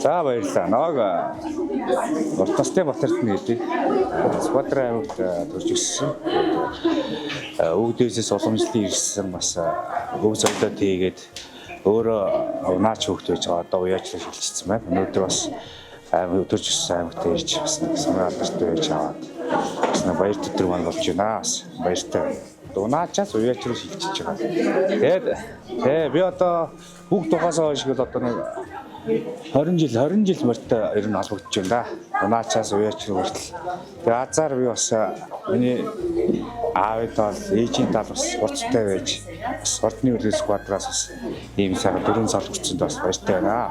За баярлалаа. Нэг Уртастай Батэрдэн гэдэг Сквадр аймагт төрж өссөн. Өвгдөөсөөс уламжлалын ирсэн бас өв зовлоод хийгээд өөрөө наач хөвгт байж байгаа одоо уяачлал шилжчихсэн байна. Өнөөдөр бас аймаг төрж өссөн аймагт ирж бас самраа алдартай байж аваад бас баяр төтөр маань болж байна. Баяртай. Унаачаас уяачлал шилжиж байгаа. Тэгээд би одоо бүгд тухаасаа хойш одоо нэг 20 жил мөртөө ер нь албагдж байна да. Унаачаас уяачлал хүртэл. Тэгээд азар би бас миний аавд бол ээжийн тал бас хурцтай байж бас ордны үлгээс сквадраас бас ийм сар 4 сар хүртсэнд бас баяртай байна.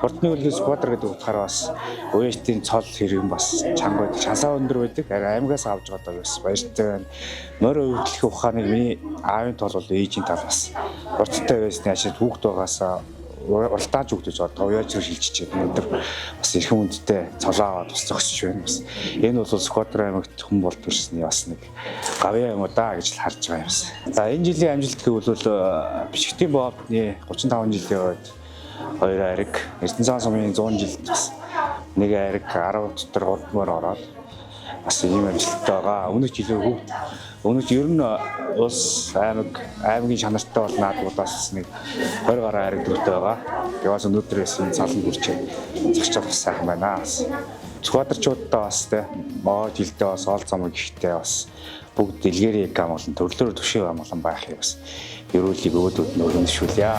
Ордны үлгээс сквадр гэдэг утгаараа бас уяачтын цол хэрэг бас чанга байдаг, шансаа өндөр байдаг. Аймагаас авч байгаа бас баяртай байна. Морь өвдлөх ухааныг миний аавын тол бол ээжийн тал бас хурцтай байсны ашиг хүүхд байгаасаа уралдааж өгдөж одоо уяачлал шилжиж байгаа. Өнөөдөр бас эрхэм үндтэй цолоогоо бас зогсож байна. Бас энэ бол Сквадр аймагт хүн болд төрсний бас нэг гавьяа юм уу да гэж харж байгаа юм. За энэ жилийн амжилт гэвэл Бичгтийн боовдны 35 жилийн үед 2 ариг, Эрдэнэсын сумын 100 жилд бас 1 ариг 10 дотор хурдмаар ороод бас ийм амжилттай байгаа. Өмнөх ер нь улс аймгийн чанартай бол наадмуудаас нэг 20 гаруй ариг дөрөвтэй байгаа. Тэгээс өнөөдрөөс энэ цалан хүрчээ зогсож бас сайхан байна. Сквадрчуудаа бас моо жилдээ бас оол замыг ихтэй бас бүгд дэлгэрийн гам болон төрлөөр төвшөө гам болон байхыг бас ерөөлийг өөдөөд нөлөөлшүүлье.